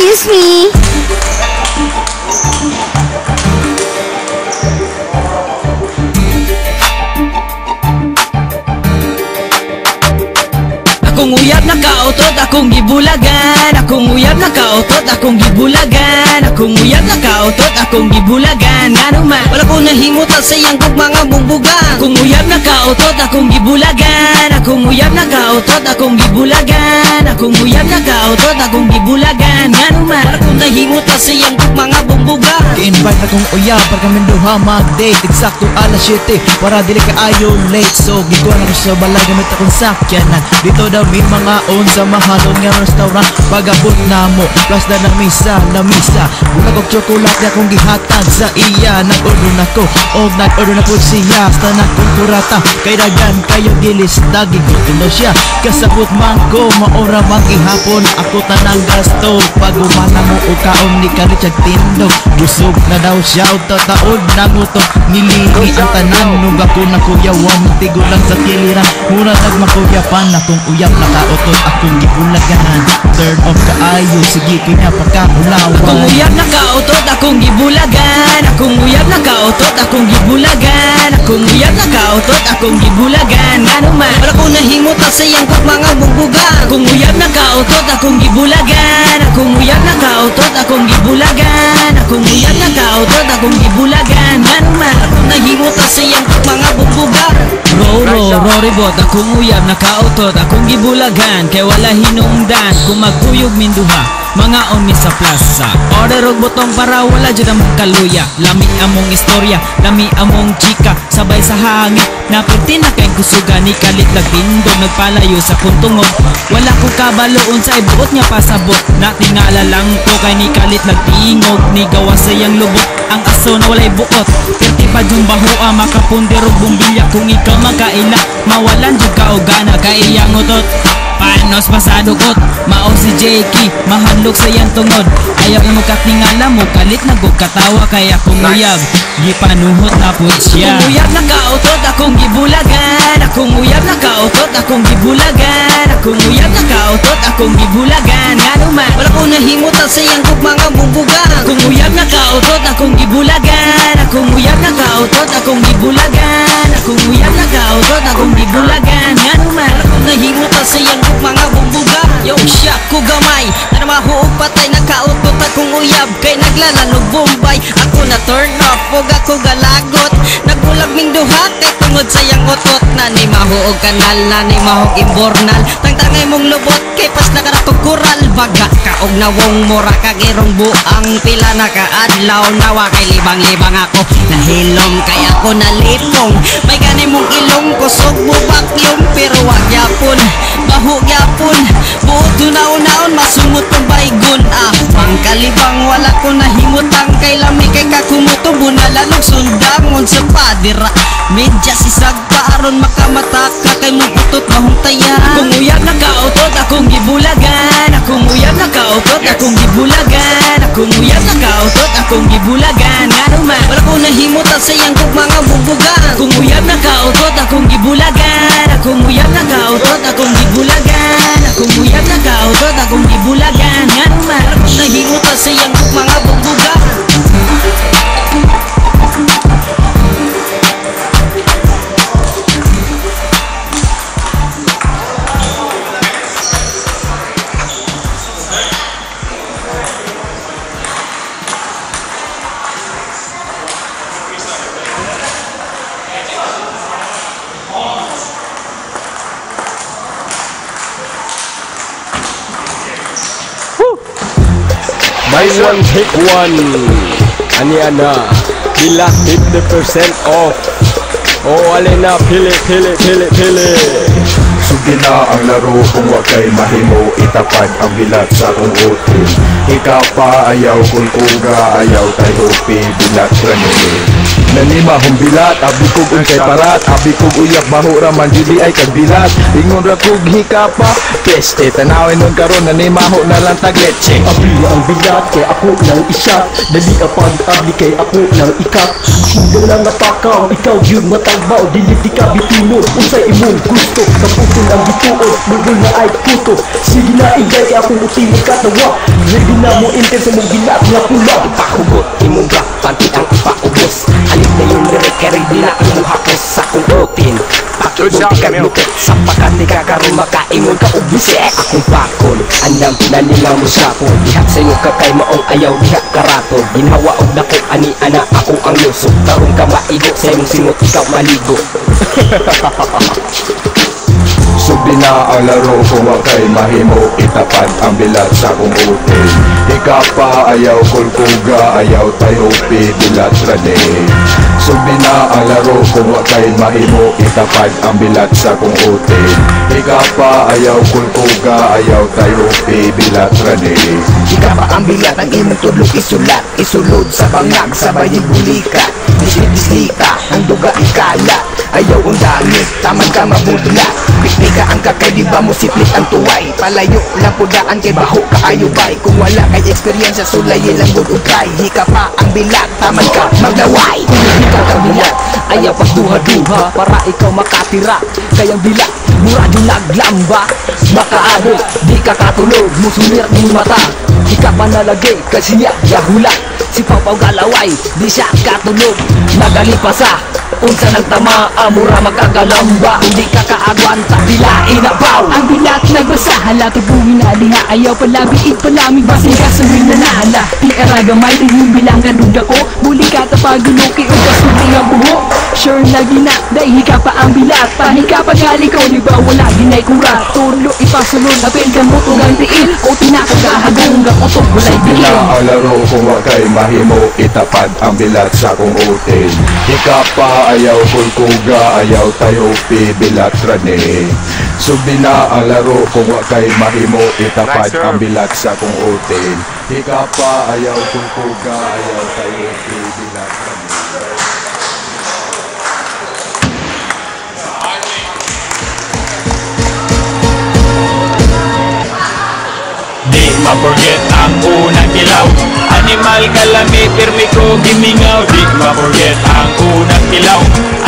Excuse me. Akong uyab nakautot, akong gibulagan. Akong uyab nakautot, akong gibulagan. Akong uyab nakautot, akong gibulagan. Ngano man, wala ko nahimutan sa iyang kog mga bumbugan. Akong uyab nakautot, akong gibulagan. Akong uyab nakautot, akong gibulagan. Akong uyab nakautot, akong gibulagan. Ngano man, wala ko nahimutan sa iyang kog mga bumbugan. I-invite akong uyab para kami duha mag-date. Eksakto alas 7 para dili ka ayo late. So gikuan ako sa balay gamit akong sakyanan. Dito daw may mga on sa mahalon nga restaurant. Pagabot na mo plus na ng misa. Bulag og chocolate akong gihatag sa iya. Nag-order na ko o nag-order na po siya. Basta na kong kurata kay dagan kayo gilis. Daging ko tuno siya kasabot man ko maora mang ihapon. Ako tanang gasto pag umana mo o kaon ni Kalitsyag Tindog. Busog na daw siya o tataod na ngutok. Nilini ang tanan nung ako na kuyawan. Tigo lang sa kiliran muna nagmakuyapan. Akong uyab nakautot akong gibulagan. Turn off kaayo sige kanya pagkakulawan. Akong uyab nakautot akong gibulagan. Akong uyab nakautot akong gibulagan. Akong uyab nakautot akong gibulagan. Ngano man, wala ko nahimutan sa iyang kog mga bumbugan. Akong uyab nakautot akong gibulagan. Akong uyab nakautot akong gibulagan. Akong uyab nakautot akong gibulagan. Ngano man, wala ko nahimutan sa iyang kog mga bumbugan. Rory bot akong uyab nakautot akong gibulagan. Kay wala hinungdan kung magkuyog minduha mga onmi sa plaza. Order og botong para wala jud among kaluya. Lami among istorya, lami among chika. Sabay sa hangin, napirti na kay kusugan ni Kalitsyag Tindog. Nagpalayo sa kuntungod, wala ko kabaloon sa ibuot niya pasabot. Natingala lang ko kay ni Kalitsyag Tindog. Ni gawas sa iyang lubot, ang aso na walay buot. Pirti pa yung bahoa, makapundir og bumbilya. Kung ikaw makaila, mawalan jud ka og gana kay iyang utot. Panos pasadukot, mao si Jakey, mahandlok sa iyang tungod. Ayaw mo katingala mo, kalit nagog katawa. Kaya akong uyab, gipanuhot na po siya. Akong uyab nakautot, akong gibulagan. Akong uyab nakautot, akong gibulagan. Akong uyab nakautot, akong gibulagan. Ngano man, wala ko nahimutan sa iyang kog mga bumbugan. Akong uyab nakautot, akong gibulagan. Akong uyab nakautot, akong gibulagan. Akong uyab nakautot, akong gibulagan. Ngano man, wala ko nahimutan sa iyang kog mga bumbugan. Yo, siya ko gamay na namahuog patay. Nakautot akong uyab kay naglalanog Bombay. Ako na turn off, huwag ako galagot. Nagbulag ming duha kay tungod sa iyang otot. Nani mahuog kanal, nani mahog imbornal. Tangtangay mong lubot kay pas nakaratog kural. Baga kaog nawong mura kagirong buang. Pila nakaadlaw nawa kay libang-libang ako. Nahilom kay ako nalipong. May gani mong ilong kusog bubak yung pero wag yapon. Baho yapon, buot tunaw-naon masumot ng baygon. Pangkalibang wala ko nahimutang. Kay lami kay kakumuto bunalalog sundangon sa padira. Medya sisag paaron makamataka kay mong utot mahong tayan. Akong uyab nakautot akong gibulagan. Akong uyab nakautot akong gibulagan. Akong uyab nakautot akong gibulagan. Ngano man, wala ko nahimutan sa iyang kog mga bumbugan. Akong uyab nakautot akong gibulagan. Akong uyab nakautot akong gibulagan. Akong uyab nakautot akong gibulagan. Ngano man, wala ko nahimutan sa iyang kog mga bumbugan. Buy one, take one. Ani ana, bila 50% off. Oh, alina, pili. Sugi na ang laro kung wag kay mahimo. Itapad ang bilat sa kong hotel. Ikaw pa ayaw kung uga. Ayaw tayo pi bilat granule. nanimahong bilat. Abi kog unsay parat, abi kog uyak bahura man dili ay kagbilat. Ingon ra kog hikapa, peste tanawin nun karon nanimaho na lang tagletche. Abi ang bilat kay ako nang isa. Dali apag abli kay ako nang ikat. Sugal lang napakaw, ikaw yun matagbaw. Dili di ka bitinod, unsay imong gusto. Kaputo ang bituod, mugol na ay kuto. Sige na igay ako utimod katawa. Ready na mo inter sa mong bilat nga pula. Ipahugot, imong black panty ang ipaubos. Halip na yung lyric, carry di na imong hapos sa kong routine. Pakit mong tikarlukit, sa pakat di ka karoon makaingon ka ubuse. Akong pakon, andam naninga mo sapon. Diha sa'yo ka kay maong ayaw, diha karato. Ginawa og dako, ani ana ako ang lusok. Tarong ka maigo, sa imong simot ikaw maligo. Subli na ang laro kung wakay mahimo itapad ang bilat sa kong hotel. Ikapa ayaw kulkuga, ayaw tayo bilat rade. Subli na ang laro kung wakay mahimo itapad ang bilat sa kong hotel. Ikapa ayaw kulkuga, ayaw tayo bilat rade. Ikapa ang bilat ang imong tudlok isulat. Isulod sa bangag, sabay bulika. Dislika, ang duga ikala. Ayaw ang damit, tamad ka mabudla. Piknik ka ang kakay, di ba mo siplit ang tuway. Palayo lang pudaan kay baho ka ayubay. Kung wala kay experience, sulay lang good ukay. Hika pa ang bilat, tamad ka maglaway. Hika ka bilat, ayaw pagduha-duha para ikaw makatira. Kayang bilat, mura yung naglamba. Makaabot, di ka katulog, musumir ng mata. Hika pa nalagay, kasi yahula. Si Papaw galaway, di siya katulog. Nagalipasa, unsa ng tama, amura magkagalamba. Hindi ka kaagwanta, bilain na baw. Ang bilat nagbasa, hala tubuhin na liha. Ayaw palabiid palamig, basin ka sa minanala. Di aragamay, di yung bilangan duda ko. Muli ka tapaguloki, o kasuti nga buho. Sure na gina, dahil ka pa ang bilat. Pahika pa gali ko, di ba wala ginay kurat. Tulo ipasulod, apel ka mo tugang tiin. O tinakagahagong, gakotog walay Subli bilin. na ang laro kung wakay mahimo itapad ang bilat sa kong hotel. Ikapa ayaw kulkuga, ayaw tayo bilat rane. Subli na ang laro kung wakay mahimo itapad ang bilat sa kong hotel. Ikapa ayaw kulkuga, ayaw tayo bilat rane. Di ma-forget ang unang kilaw. Animal kalami, pirmi ko gimingaw. Di ma-forget ang unang kilaw.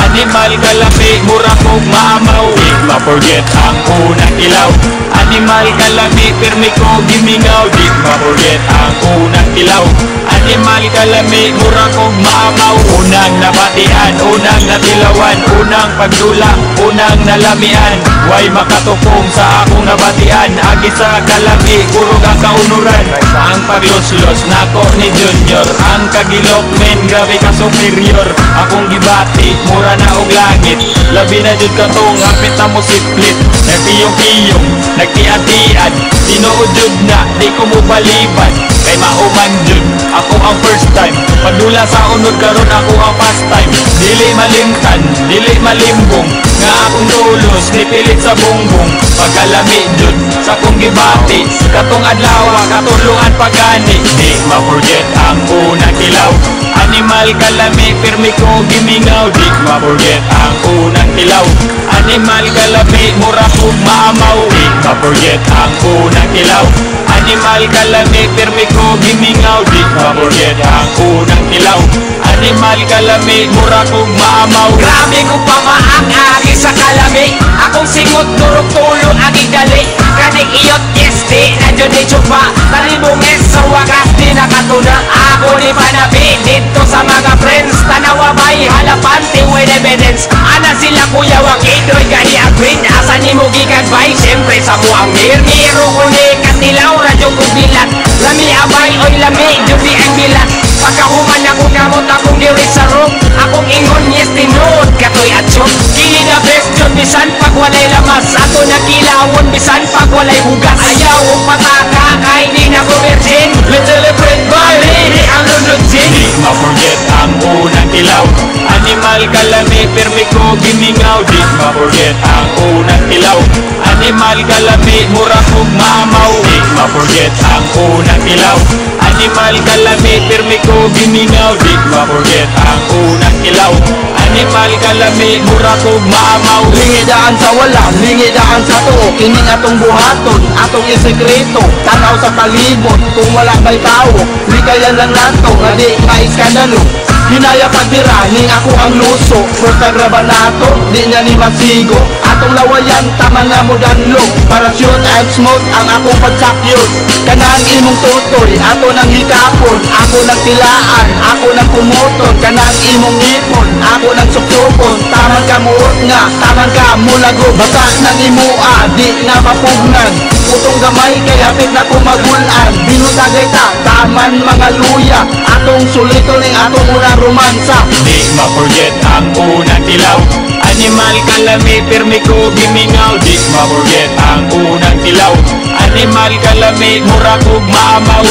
Animal kalami, mura kong maamaw. Di ma-forget ang unang kilaw. Animal kalami, pirmi ko gimingaw. Di ma-forget ang unang kilaw. Animal kalami, mura kong maamaw. Unang nabatian, unang natilawan, unang pagdula, unang nalamian. Way makatupong sa akong nabatian. Agi sa kalami, kurog ang kaunuran. Ang paglos-los nako ni Junior. Ang kagilok men, grabe ka superior. Akong gibati, mura na og langit. Labi na jud katong hapit na mo siplit. Nagpiyong-piyong, nagtiad-tiad. Tinuod jud na, di ko mo baliban. Kay mauman jud, ako ang first time. Padula sa unod karon ako ang past time. Dili malimtan, dili malimbong. Nga akong tulos, nipilit sa bungbong. Pagkalami jud, sa kong gibati. Katong adlaw, katulungan pagani. Di ma-forget ang unang kilaw. Animal kalami, pirmi ko gimingaw. Di ma-forget ang unang kilaw. Animal kalami, mura kong maamaw. Di ma-forget ang unang kilaw. Animal kalami, pirmi ko gimingaw. Di ma-forget ang unang kilaw. Animal kalami, mura kong maamaw. Grabe ko pa maang-agi sa kalami. Akong singot, durog tulo, agi dali. Kaning iyot, yes, di na dyan ni Chupa. Talibunges sa wakas, di nakatuna. Ako ni Panabi, dito sa mga friends. Tanawa ba'y halapante with evidence. Ana sila kuya wakidroy, gani ang green. Asa ni mo gikan ba'y, siyempre sa mo ang mirmiro ko ni katilaw, radyo ko bilat. Lami abay, oy lami, jubi ang bilat. Pagkahuman ako kamot, akong diri sa room. Akong ingon, yes, tinood, katoy at syok. Kili na best yun, bisan pag walay lamas. Ato na kilawon, bisan pag walay hugas. Ayaw ang pataka, kay di na ko virgin. Let's celebrate bali, ang lunod sin. Di ma-forget ang unang kilaw. Animal kalami, pirmi ko gimingaw. Di ma-forget ang unang kilaw. Animal kalami, mura kong maamaw. Di ma-forget ang unang kilaw. Animal kalami, pirmi ko gimingaw. Di ma-forget ang unang ilaw. Animal kalami, mura ko maamaw. Lingidaan sa wala, lingidaan sa tuo. Kining atong buhaton, atong isekreto. Tanaw sa palibot, kung wala may tao. Likayan lang nato, nga di may skandalo. Hinaya pagdira, ning ako ang luso. Pusta graba nato, di niya ni masigo. Atong lawayan, tama nga mo danlo. Para shoot and smoke, ang akong pagsakyot. Kanang imong tutoy, ato nang hikapon. Ako nang tilaan, ako nang kumuton. Kanang imong ipon, ako nang suksupon. Taman ka muot nga, taman ka mulago. Bata nang imua, di na mapugnan. Putong gamay, kaya pit na kumagulan. Binutagay ta, taman mga luya. Atong sulito ning atong unang romansa. Di ma-forget ang unang tilaw. Animal kalami, pirmi ko gimingaw. Di ma-forget ang unang tilaw. Animal kalami, mura ko maamaw.